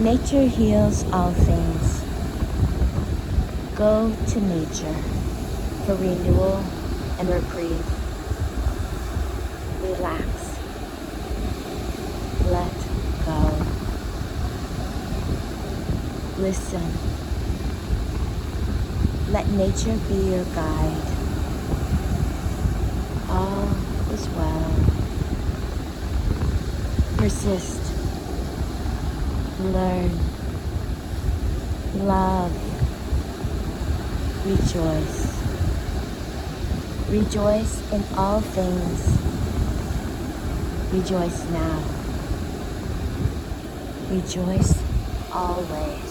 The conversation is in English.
Nature heals all things. Go to nature for renewal and reprieve. Relax. Let go. Listen. Let nature be your guide. All is well. Persist. Learn. Love. Rejoice. Rejoice in all things. Rejoice now. Rejoice always.